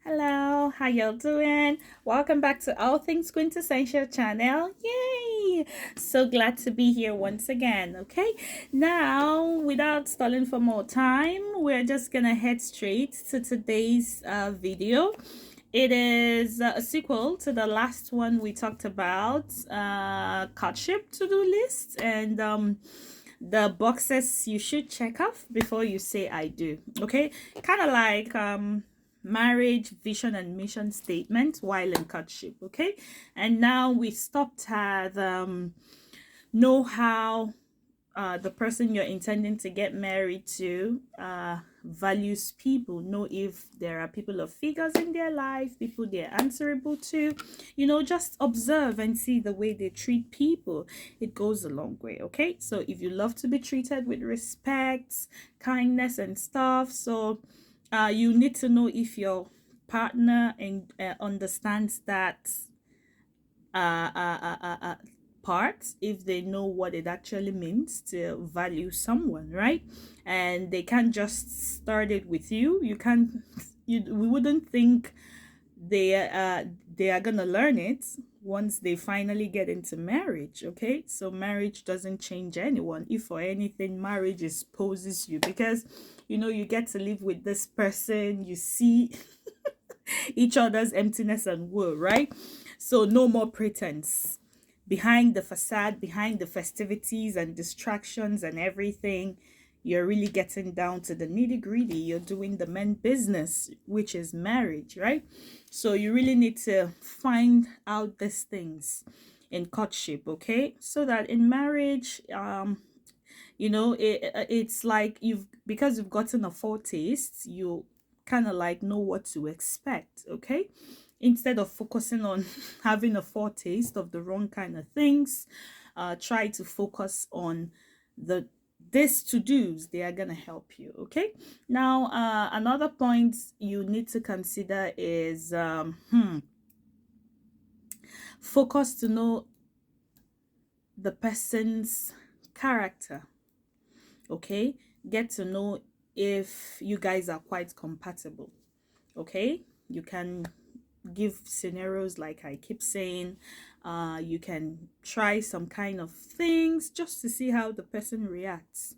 Hello, how y'all doing? Welcome back to All Things Quintessential channel. Yay! So glad to be here once again. Okay, now without stalling for more time, we're just gonna head straight to today's video. It is a sequel to the last one we talked about, courtship to-do list, and the boxes you should check off before you say I do. Okay, kind of like marriage vision and mission statement while in courtship. Okay, and now we stopped at know how the person you're intending to get married to values people, know if there are people of figures in their life, people they're answerable to, just observe and see the way they treat people. It goes a long way. Okay, so if you love to be treated with respect, kindness and stuff, so you need to know if your partner and understands that uh, uh, uh, uh, uh, part, if they know what it actually means to value someone, right? And they can't just start it with you. You can't. We wouldn't think they are gonna learn it once they finally get into marriage. Okay, so marriage doesn't change anyone. If for anything, marriage exposes you, because you get to live with this person. You see each other's emptiness and woe, right? So no more pretense. Behind the facade, behind the festivities and distractions and everything, you're really getting down to the nitty gritty. You're doing the men business, which is marriage, right? So you really need to find out these things in courtship, okay? So that in marriage, it's like because you've gotten a foretaste, you kind of like know what to expect. Okay, instead of focusing on having a foretaste of the wrong kind of things, try to focus on the this to do's. They are gonna help you. Okay, now another point you need to consider is focus to know the person's character. Okay, get to know if you guys are quite compatible. Okay, you can give scenarios like I keep saying. You can try some kind of things just to see how the person reacts.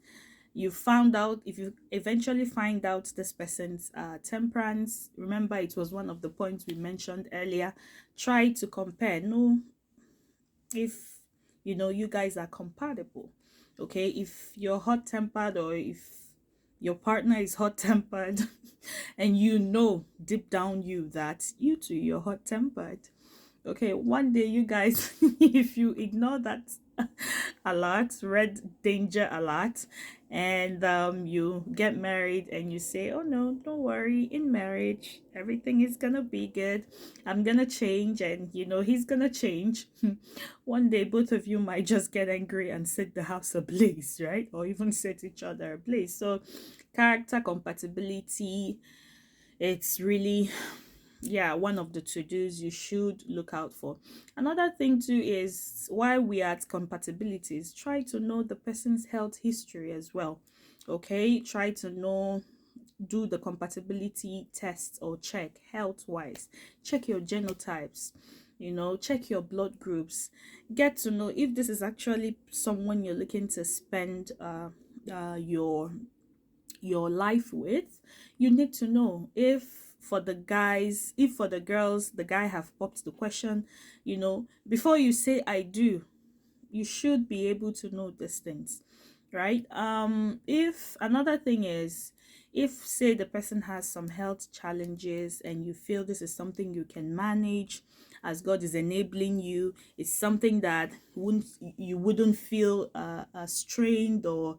You found out, if you eventually find out this person's temperance, remember it was one of the points we mentioned earlier. Try to compare, know if you guys are compatible. Okay, if you're hot tempered, or if your partner is hot tempered and deep down you that you too you're hot tempered. Okay, one day you guys if you ignore that alert, red danger alert, and you get married and you say, oh no, don't worry, in marriage everything is gonna be good, I'm gonna change, and he's gonna change. One day both of you might just get angry and set the house ablaze, right? Or even set each other ablaze. So character compatibility, it's really, yeah, one of the to-dos you should look out for. Another thing too is, while we are at compatibilities, try to know the person's health history as well. Okay, try to know, do the compatibility test or check health wise, check your genotypes, check your blood groups, get to know if this is actually someone you're looking to spend your life with. You need to know if for the guys, if for the girls, the guy have popped the question, before you say I do, you should be able to know these things, right? If another thing is, if say the person has some health challenges and you feel this is something you can manage, as God is enabling you, it's something that you wouldn't feel strained or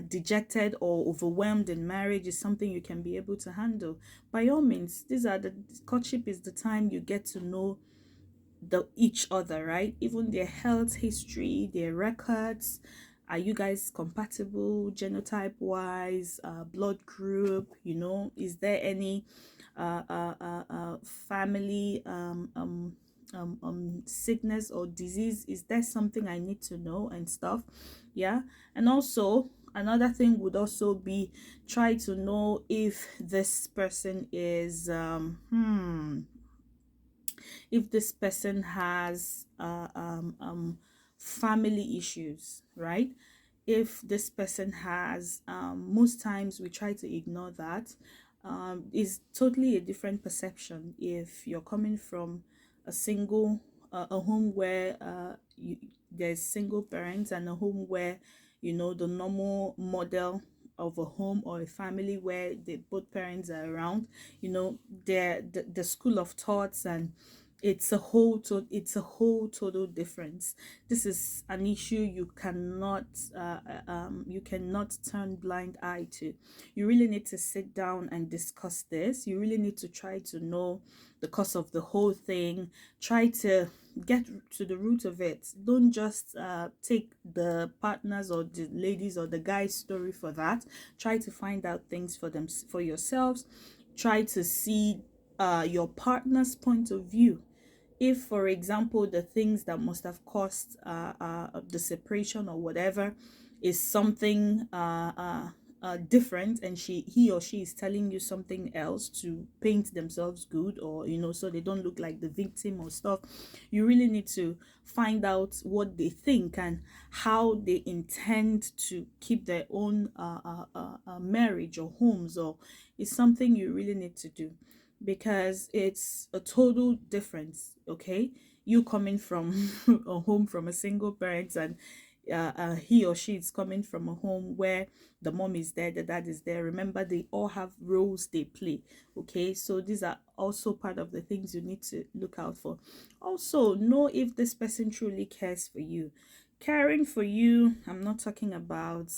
dejected or overwhelmed in marriage, is something you can be able to handle, by all means, courtship is the time you get to know each other, right? Even their health history, their records. Are you guys compatible genotype wise, blood group? Is there any family sickness or disease? Is there something I need to know and stuff? Yeah. And also Another thing would also be try to know if this person is if this person has family issues, right? If this person has, most times we try to ignore that. Is totally a different perception if you're coming from a single, a home where there's single parents, and a home where the normal model of a home or a family where both parents are around. The school of thoughts, and it's a whole total difference. This is an issue you cannot turn blind eye to. You really need to sit down and discuss this. You really need to try to know the cause of the whole thing. Try to get to the root of it. Don't just take the partners or the ladies or the guy's story for that. Try to find out things for yourselves. Try to see your partner's point of view. If, for example, the things that must have caused the separation or whatever is something different, and he or she is telling you something else to paint themselves good, or so they don't look like the victim or stuff, you really need to find out what they think and how they intend to keep their own marriage or homes, or it's something you really need to do, because it's a total difference. Okay, you coming from a home from a single parent, and he or she is coming from a home where the mom is there, the dad is there. Remember, they all have roles they play. Okay, so these are also part of the things you need to look out for. Also, know if this person truly cares for you. Caring for you, I'm not talking about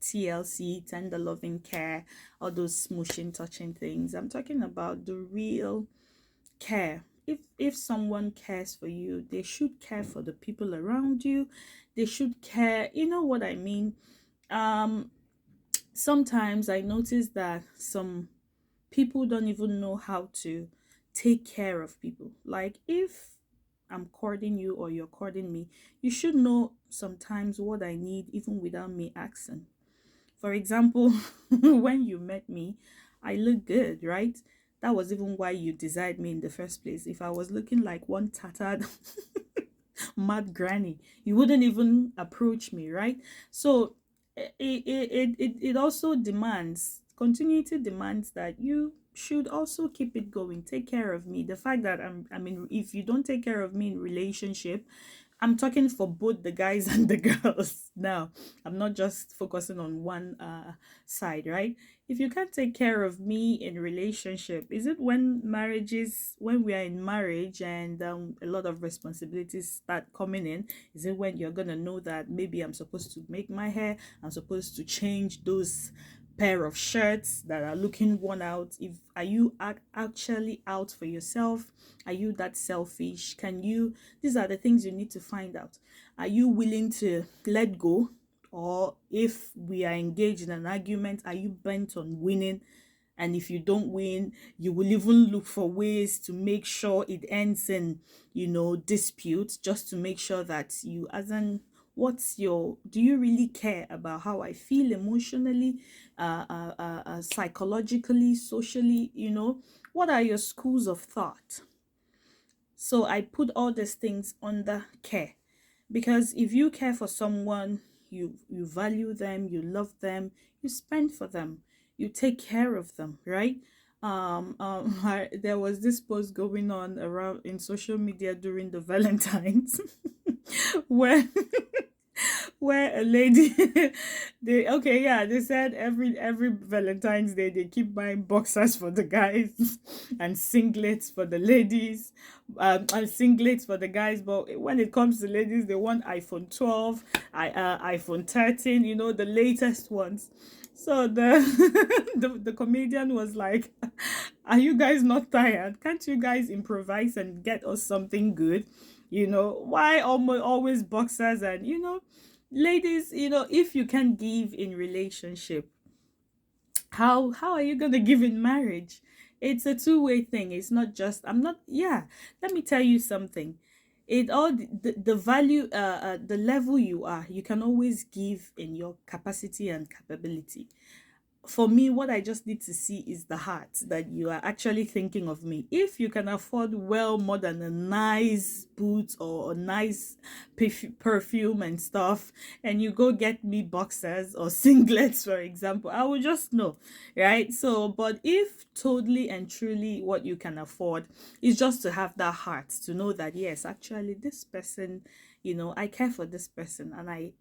TLC, tender loving care, all those smooshing, touching things. I'm talking about the real care. If someone cares for you, they should care for the people around you. They should care. You know what I mean? Um, Sometimes I notice that some people don't even know how to take care of people. Like, if I'm courting you or you're courting me, you should know sometimes what I need even without me asking. For example, when you met me, I look good, right? That was even why you desired me in the first place. If I was looking like one tattered mad granny, you wouldn't even approach me, right? So it also demands, continuity demands, that you should also keep it going, take care of me. The fact that I mean, if you don't take care of me in relationship, I'm talking for both the guys and the girls now. I'm not just focusing on one side, right? If you can't take care of me in relationship, is it when we are in marriage and a lot of responsibilities start coming in, is it when you're gonna know that maybe I'm supposed to make my hair, I'm supposed to change those pair of shirts that are looking worn out? If are you actually out for yourself? Are you that selfish? Can you These are the things you need to find out. Are you willing to let go? Or if we are engaged in an argument, are you bent on winning? And if you don't win, you will even look for ways to make sure it ends in dispute, just to make sure that you, as an do you really care about how I feel emotionally, psychologically, socially? What are your schools of thought? So I put all these things under care, because if you care for someone, you value them, you love them, you spend for them, you take care of them, right? There was this post going on around in social media during the Valentines, where where a lady they said every Valentine's Day they keep buying boxers for the guys and singlets for the ladies, and singlets for the guys, but when it comes to ladies, they want iPhone 12, iPhone 13, the latest ones. So the comedian was like, are you guys not tired? Can't you guys improvise and get us something good? Why always boxers? And ladies, if you can give in relationship, how are you gonna give in marriage? It's a two-way thing. It's not just, I'm not, yeah. Let me tell you something. it all the value, the level you are, you can always give in your capacity and capability. For me, what I just need to see is the heart that you are actually thinking of me. If you can afford well more than a nice boot or a nice perfume and stuff, and you go get me boxers or singlets, for example, I will just know, right? So, but if totally and truly what you can afford is just to have that heart to know that, yes, actually, this person, I care for this person, and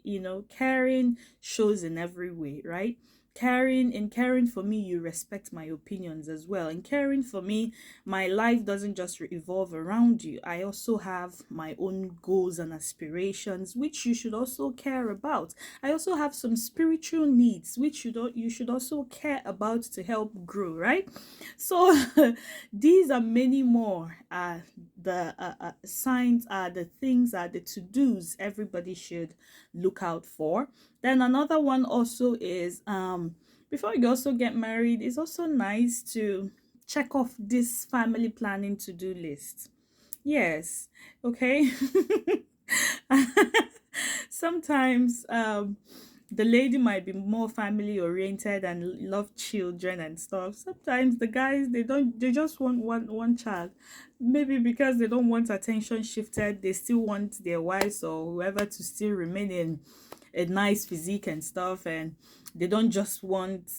caring shows in every way, right? Caring for me, you respect my opinions as well. In caring for me, my life doesn't just revolve around you. I also have my own goals and aspirations, which you should also care about. I also have some spiritual needs, which you should also care about to help grow, right? So these are many more, the signs, are the things, are the to-dos everybody should look out for. Then another one also is, before you also get married, it's also nice to check off this family planning to-do list. Yes, okay. Sometimes the lady might be more family oriented and love children and stuff. Sometimes the guys, they just want one child. Maybe because they don't want attention shifted, they still want their wives or whoever to still remain in a nice physique and stuff, and they don't just want,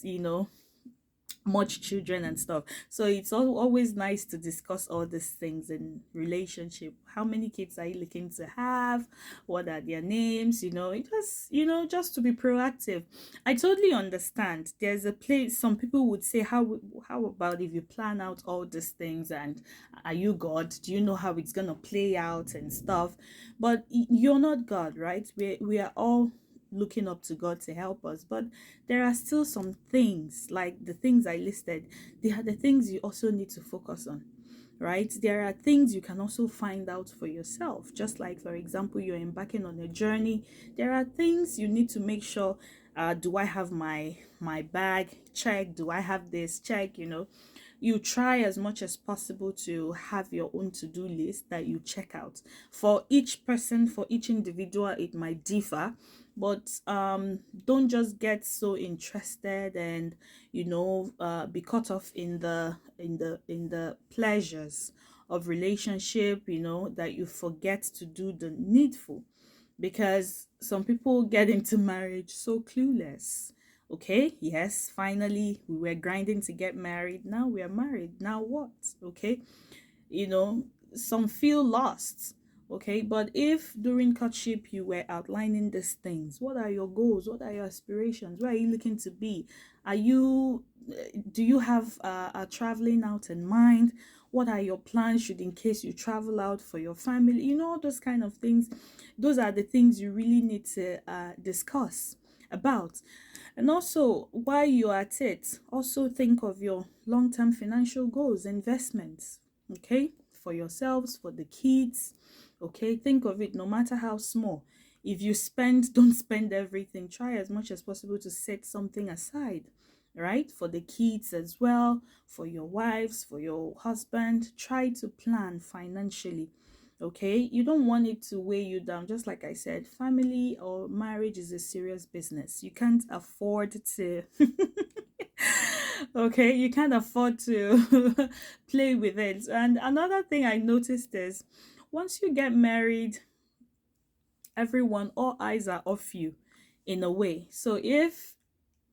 much children and stuff. So it's always nice to discuss all these things in relationship. How many kids are you looking to have? What are their names? It just, just to be proactive. I totally understand. There's a place, some people would say, how about if you plan out all these things, and are you God? Do you know how it's gonna play out and stuff? But you're not God, right? We are all looking up to God to help us. But there are still some things, like the things I listed, they are the things you also need to focus on, right? There are things you can also find out for yourself. Just like, for example, you're embarking on a journey, there are things you need to make sure, do I have my bag? Check. Do I have this? Check. You try as much as possible to have your own to-do list that you check out. For each person, for each individual, it might differ, but don't just get so interested and be caught off in the pleasures of relationship, that you forget to do the needful, because some people get into marriage so clueless. Okay, yes, finally we were grinding to get married, now we are married, now what? Okay, you know some feel lost. Okay, but if during courtship you were outlining these things, what are your goals, what are your aspirations, where are you looking to be, are you do you have a traveling out in mind, what are your plans should in case you travel out for your family, all those kind of things. Those are the things you really need to discuss about. And also, while you're at it, also think of your long-term financial goals, investments, okay, for yourselves, for the kids. Okay, think of it, no matter how small. If you spend, don't spend everything. Try as much as possible to set something aside, right? For the kids as well, for your wives, for your husband. Try to plan financially. Okay, you don't want it to weigh you down. Just like I said, family or marriage is a serious business. You can't afford to okay, you can't afford to play with it. And another thing I noticed is, once you get married, everyone, all eyes are off you in a way. So if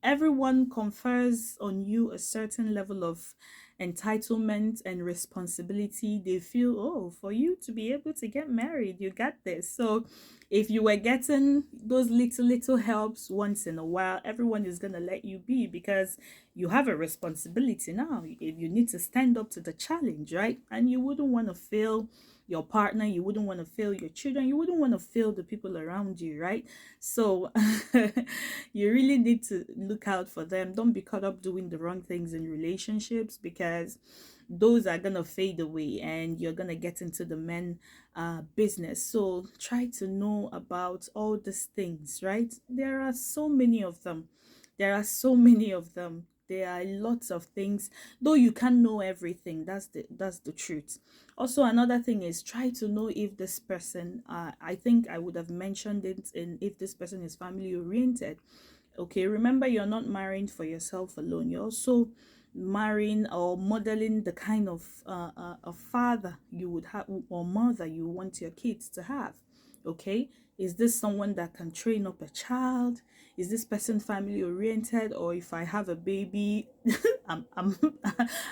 everyone confers on you a certain level of entitlement and responsibility, they feel, oh, for you to be able to get married, you got this. So if you were getting those little helps once in a while, everyone is going to let you be, because you have a responsibility now. You need to stand up to the challenge, right? And you wouldn't want to fail your partner, you wouldn't want to fail your children, you wouldn't want to fail the people around you, right? So you really need to look out for them. Don't be caught up doing the wrong things in relationships, because those are gonna fade away and you're gonna get into the men business. So try to know about all these things, right? There are so many of them. There are lots of things, though you can't know everything. That's the truth. Also, another thing is try to know if this person, I think I would have mentioned it in if this person is family oriented. Okay, remember, you're not marrying for yourself alone. You're also marrying or modeling the kind of a father you would have or mother you want your kids to have. Okay, is this someone that can train up a child? Is this person family oriented? Or if I have a baby, I'm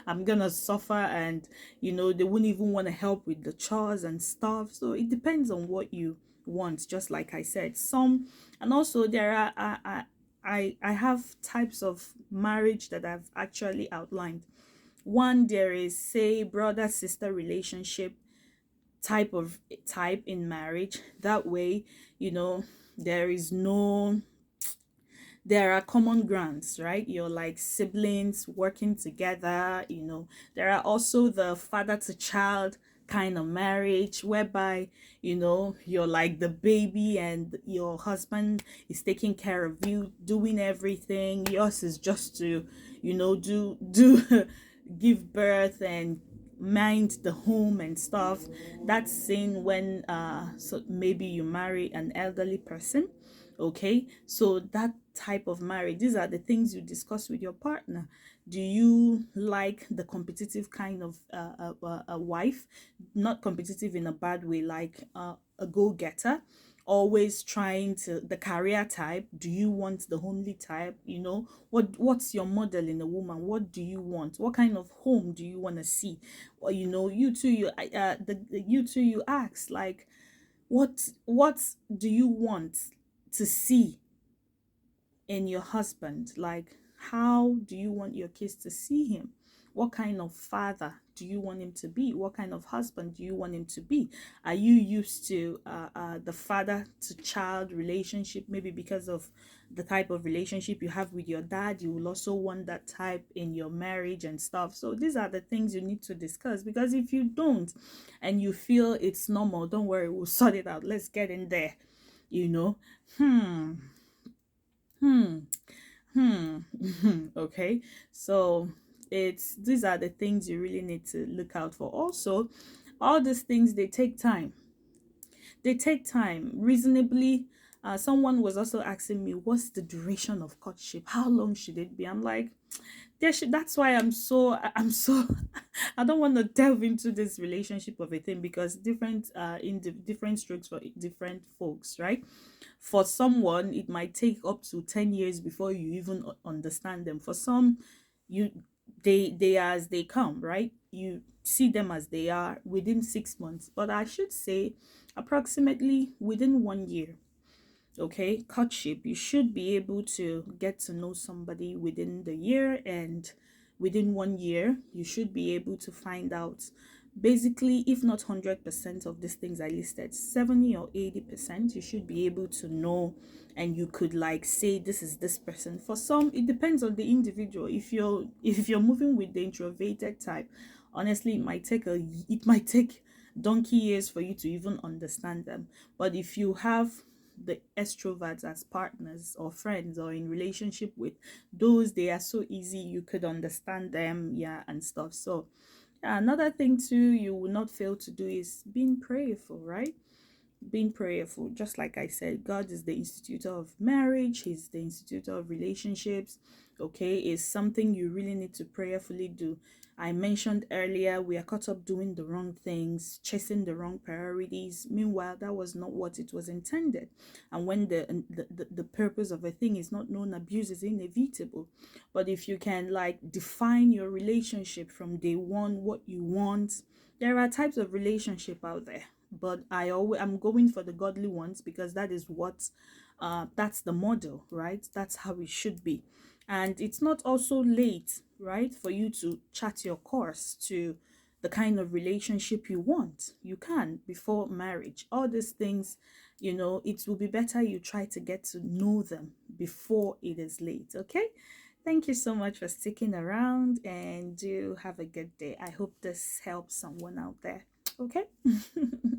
I'm gonna suffer, and they wouldn't even want to help with the chores and stuff. So it depends on what you want, just like I said. Some, and also there are I have types of marriage that I've actually outlined. One, there is, say, brother sister relationship type in marriage. That way, you know, there is no there are common grounds, right? You're like siblings working together. There are also the father to child kind of marriage, whereby you're like the baby and your husband is taking care of you, doing everything. Yours is just to do give birth and mind the home and stuff. That's seen when so maybe you marry an elderly person. Okay, so that type of marriage, these are the things you discuss with your partner. Do you like the competitive kind of a wife? Not competitive in a bad way, like a go-getter, always trying to, the career type? Do you want the homely type? What's your model in a woman? What do you want? What kind of home do you want to see? Or you too, you too, you ask, like, what do you want to see in your husband? Like, how do you want your kids to see him? What kind of father do you want him to be? What kind of husband do you want him to be? Are you used to the father to child relationship? Maybe because of the type of relationship you have with your dad, you will also want that type in your marriage and stuff. So these are the things you need to discuss, because if you don't and you feel it's normal, don't worry, we'll sort it out. Let's get in there. you know hmm hmm Hmm. Okay. So it's these are the things you really need to look out for. Also, all these things, they take time. They take time. Reasonably, someone was also asking me, what's the duration of courtship? How long should it be? I'm like, that's why I'm so I don't want to delve into this relationship of a thing, because different in the different strokes for different folks, right? For someone, it might take up to 10 years before you even understand them. For some, you they are as they come, right? You see them as they are within 6 months, but I should say approximately within 1 year. Okay, courtship, you should be able to get to know somebody within the year, and within 1 year you should be able to find out, basically, if not 100% of these things I listed, 70 or 80%, you should be able to know, and you could like say this is this person. For some, it depends on the individual. If you're moving with the introverted type, honestly, it might take donkey years for you to even understand them. But if you have the extroverts as partners or friends or in relationship with, those, they are so easy, you could understand them, yeah, and stuff. So another thing too you will not fail to do is being prayerful, right? Being prayerful. Just like I said, God is the institutor of marriage, He's the institutor of relationships. Okay, is something you really need to prayerfully do. I mentioned earlier, we are caught up doing the wrong things, chasing the wrong priorities. Meanwhile, that was not what it was intended. And when the purpose of a thing is not known, abuse is inevitable. But if you can like define your relationship from day one, what you want, there are types of relationship out there, but I'm going for the godly ones, because that is what that's the model, right? That's how it should be. And it's not also late, right, for you to chart your course to the kind of relationship you want. You can, before marriage. All these things, it will be better you try to get to know them before it is late. Okay, thank you so much for sticking around, and do have a good day. I hope this helps someone out there. Okay.